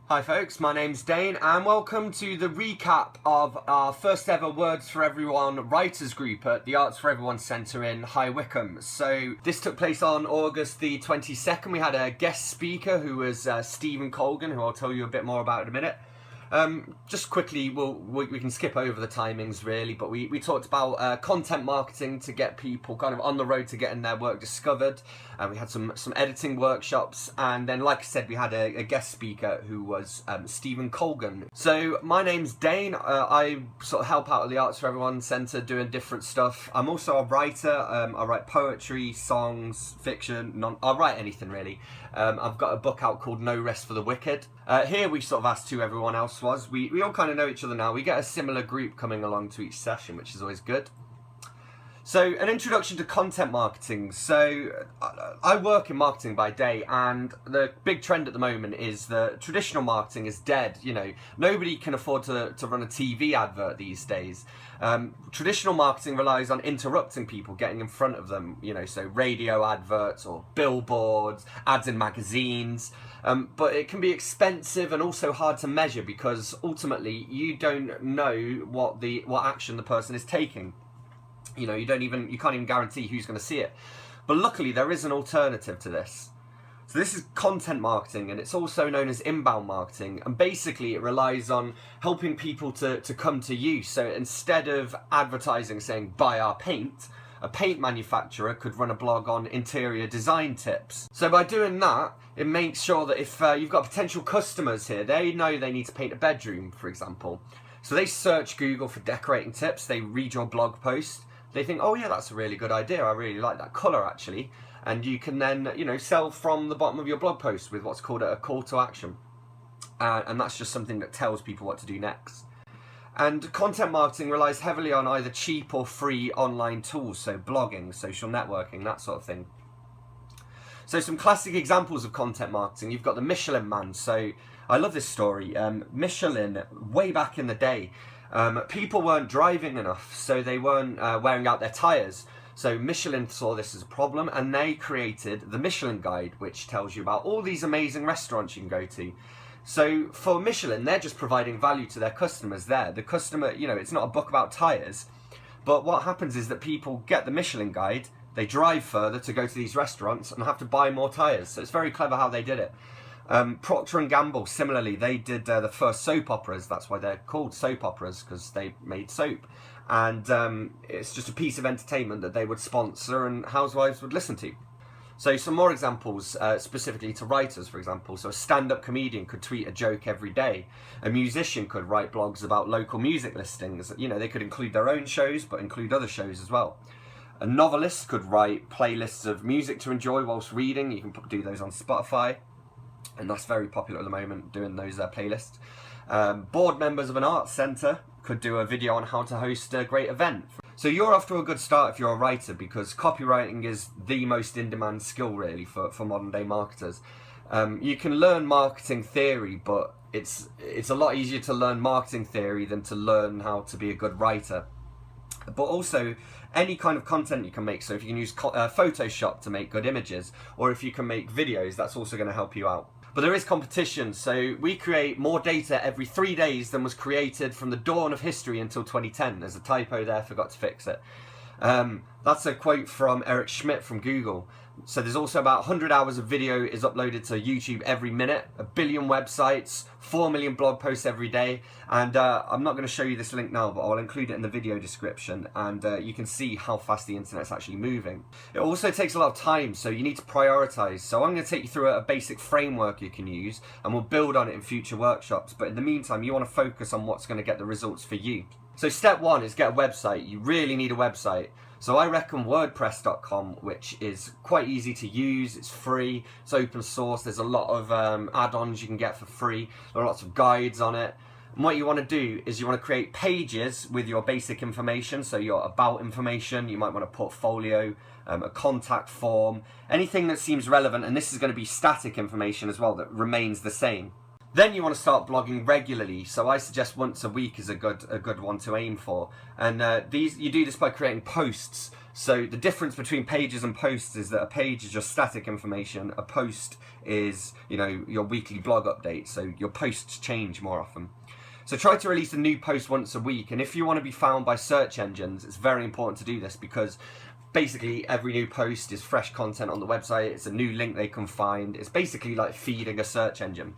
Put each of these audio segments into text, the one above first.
Hi folks, my name's Dane and welcome to the recap of our first ever Words4Every1 Writers Group at the Arts4Every1 Centre in High Wycombe. So this took place on August the 22nd. We had a guest speaker who was Stephen Colgan, who I'll tell you a bit more about in a minute. Just quickly, we can skip over the timings really, but we talked about content marketing to get people kind of on the road to getting their work discovered. We had some editing workshops, and then, like I said, we had a guest speaker who was Stephen Colgan. So my name's Dane. I sort of help out at the Arts4Every1 Centre doing different stuff. I'm also a writer. I write poetry, songs, fiction. I write anything really. I've got a book out called No Rest for the Wicked. Here we sort of asked who everyone else was. We all kind of know each other now. We get a similar group coming along to each session, which is always good. So, an introduction to content marketing. So, I work in marketing by day, and the big trend at the moment is that traditional marketing is dead. You know, nobody can afford to run a TV advert these days. Traditional marketing relies on interrupting people, getting in front of them, you know, so radio adverts or billboards, ads in magazines. But it can be expensive and also hard to measure because ultimately you don't know what action the person is taking. You know, you can't even guarantee who's going to see it. But luckily there is an alternative to this. So this is content marketing, and it's also known as inbound marketing. And basically it relies on helping people to come to you. So instead of advertising saying buy our paint, a paint manufacturer could run a blog on interior design tips. So by doing that, it makes sure that if you've got potential customers here, they know they need to paint a bedroom, for example. So they search Google for decorating tips, they read your blog post, they think, oh yeah, that's a really good idea, I really like that colour actually. And you can then, you know, sell from the bottom of your blog post with what's called a call to action. And that's just something that tells people what to do next. And content marketing relies heavily on either cheap or free online tools, so blogging, social networking, that sort of thing. So some classic examples of content marketing. You've got the Michelin Man. So I love this story. Michelin, way back in the day, people weren't driving enough, so they weren't wearing out their tyres. So Michelin saw this as a problem, and they created the Michelin Guide, which tells you about all these amazing restaurants you can go to. So for Michelin, they're just providing value to their customers there. The customer, you know, it's not a book about tyres, but what happens is that people get the Michelin Guide, they drive further to go to these restaurants and have to buy more tyres. So it's very clever how they did it. Procter & Gamble, similarly, they did the first soap operas. That's why they're called soap operas, because they made soap. And it's just a piece of entertainment that they would sponsor and housewives would listen to. So some more examples, specifically to writers, for example. So a stand-up comedian could tweet a joke every day. A musician could write blogs about local music listings. You know, they could include their own shows, but include other shows as well. A novelist could write playlists of music to enjoy whilst reading. You can do those on Spotify. And that's very popular at the moment, doing those playlists. Board members of an arts centre could do a video on how to host a great event. So you're off to a good start if you're a writer, because copywriting is the most in-demand skill really for modern day marketers. You can learn marketing theory, but it's a lot easier to learn marketing theory than to learn how to be a good writer. But also any kind of content you can make. So if you can use Photoshop to make good images, or if you can make videos, that's also going to help you out. But there is competition, so we create more data every 3 days than was created from the dawn of history until 2010. There's a typo there, forgot to fix it. That's a quote from Eric Schmidt from Google. So there's also about 100 hours of video is uploaded to YouTube every minute, 1 billion websites, 4 million blog posts every day. And I'm not going to show you this link now, but I'll include it in the video description, and you can see how fast the internet's actually moving. It also takes a lot of time, so you need to prioritize. So I'm going to take you through a basic framework you can use, and we'll build on it in future workshops. But in the meantime, you want to focus on what's going to get the results for you. So step one is get a website. You really need a website. So I reckon WordPress.com, which is quite easy to use, it's free, it's open source, there's a lot of add-ons you can get for free, there are lots of guides on it. And what you want to do is you want to create pages with your basic information, so your about information, you might want a portfolio, a contact form, anything that seems relevant, and this is going to be static information as well that remains the same. Then you want to start blogging regularly. So I suggest once a week is a good one to aim for. And you do this by creating posts. So the difference between pages and posts is that a page is just static information. A post is, your weekly blog update. So your posts change more often. So try to release a new post once a week. And if you want to be found by search engines, it's very important to do this, because basically every new post is fresh content on the website. It's a new link they can find. It's basically like feeding a search engine.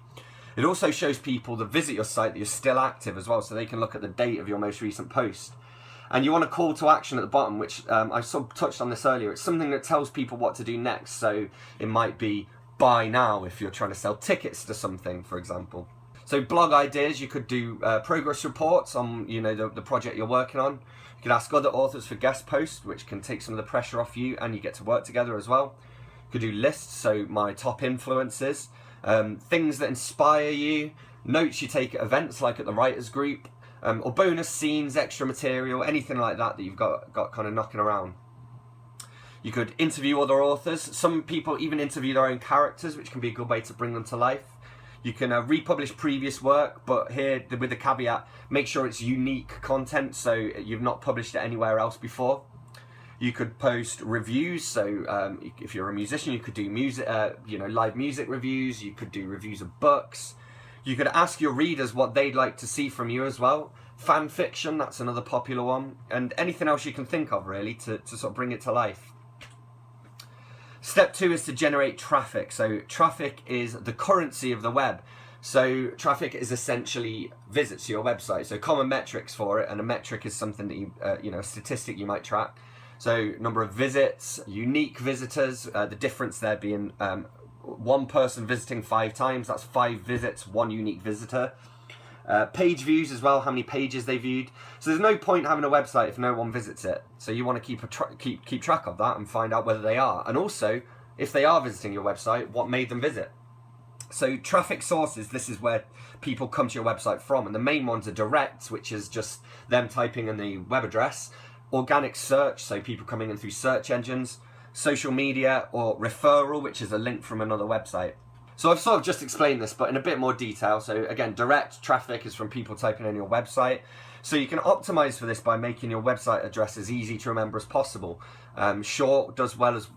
It also shows people that visit your site that you're still active as well, so they can look at the date of your most recent post. And you want a call to action at the bottom, which I sort of touched on this earlier. It's something that tells people what to do next. So it might be buy now if you're trying to sell tickets to something, for example. So blog ideas, you could do progress reports on the project you're working on. You could ask other authors for guest posts, which can take some of the pressure off you, and you get to work together as well. You could do lists, so my top influences. Things that inspire you, notes you take at events like at the Writers Group, or bonus scenes, extra material, anything like that you've got kind of knocking around. You could interview other authors. Some people even interview their own characters, which can be a good way to bring them to life. You can republish previous work, but here with the caveat, make sure it's unique content, so you've not published it anywhere else before. You could post reviews, so if you're a musician, you could do music, live music reviews. You could do reviews of books. You could ask your readers what they'd like to see from you as well. Fan fiction, that's another popular one, and anything else you can think of really to sort of bring it to life. Step 2 is to generate traffic. So traffic is the currency of the web. So traffic is essentially visits to your website. So common metrics for it, and a metric is something that a statistic you might track. So number of visits, unique visitors, the difference there being one person visiting 5 times, that's 5 visits, 1 unique visitor. Page views as well, how many pages they viewed. So there's no point having a website if no one visits it. So you want to keep track of that and find out whether they are. And also, if they are visiting your website, what made them visit. So traffic sources, this is where people come to your website from. And the main ones are direct, which is just them typing in the web address. Organic search, so people coming in through search engines. Social media, or referral, which is a link from another website. So I've sort of just explained this, but in a bit more detail. So again, direct traffic is from people typing in your website. So you can optimize for this by making your website address as easy to remember as possible. Short does well as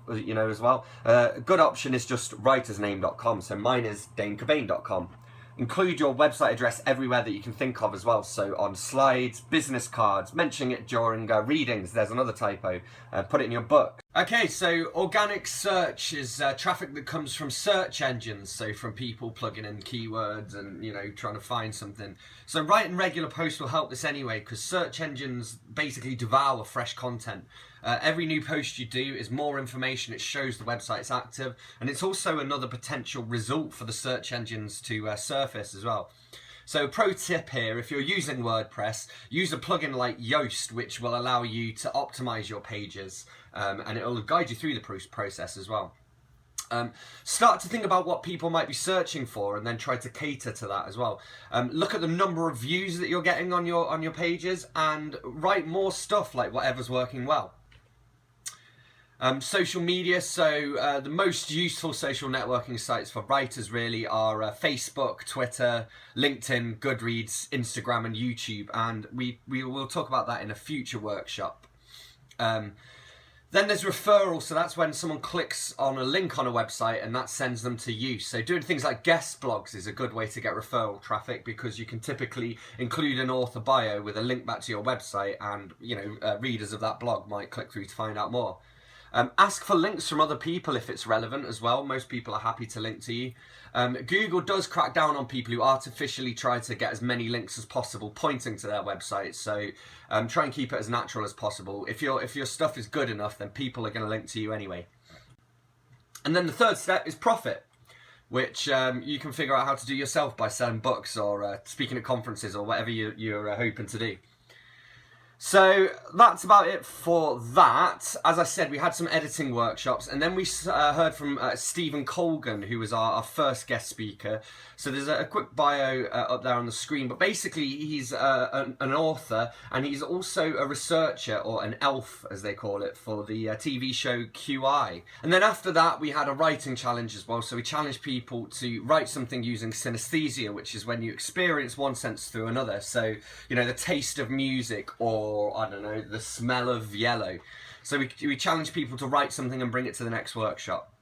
well. A good option is just writersname.com. So mine is danecobain.com. Include your website address everywhere that you can think of as well. So on slides, business cards, mentioning it during readings. There's another typo. Put it in your book. Okay, so organic search is traffic that comes from search engines. So from people plugging in keywords and, trying to find something. So writing regular posts will help this anyway, because search engines basically devour fresh content. Every new post you do is more information. It shows the website's active, and it's also another potential result for the search engines to surface as well. So pro tip here, if you're using WordPress, use a plugin like Yoast, which will allow you to optimize your pages, and it will guide you through the process as well. Start to think about what people might be searching for, and then try to cater to that as well. Look at the number of views that you're getting on your pages, and write more stuff like whatever's working well. Social media, so the most useful social networking sites for writers really are Facebook, Twitter, LinkedIn, Goodreads, Instagram and YouTube, and we will talk about that in a future workshop. Then there's referral, so that's when someone clicks on a link on a website and that sends them to you. So doing things like guest blogs is a good way to get referral traffic, because you can typically include an author bio with a link back to your website, and readers of that blog might click through to find out more. Ask for links from other people if it's relevant as well. Most people are happy to link to you. Google does crack down on people who artificially try to get as many links as possible pointing to their website. So try and keep it as natural as possible. If your stuff is good enough, then people are going to link to you anyway. And then the third step is profit, which you can figure out how to do yourself by selling books or speaking at conferences or whatever you're hoping to do. So that's about it for that. As I said, we had some editing workshops, and then we heard from Stephen Colgan, who was our first guest speaker. So there's a quick bio up there on the screen, but basically he's an author, and he's also a researcher, or an elf as they call it, for the TV show QI. And then after that we had a writing challenge as well, so we challenged people to write something using synesthesia, which is when you experience one sense through another. So, you know, the taste of music, or I don't know, the smell of yellow. So we challenged people to write something and bring it to the next workshop.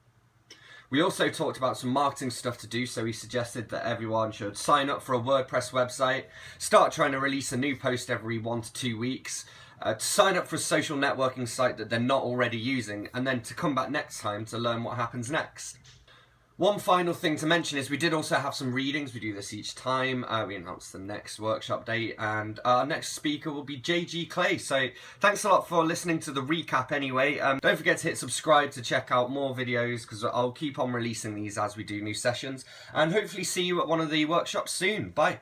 We also talked about some marketing stuff to do, so we suggested that everyone should sign up for a WordPress website, start trying to release a new post every 1 to 2 weeks, to sign up for a social networking site that they're not already using, and then to come back next time to learn what happens next. One final thing to mention is we did also have some readings. We do this each time. We announce the next workshop date, and our next speaker will be JG Clay. So thanks a lot for listening to the recap anyway. Don't forget to hit subscribe to check out more videos, because I'll keep on releasing these as we do new sessions, and hopefully see you at one of the workshops soon. Bye.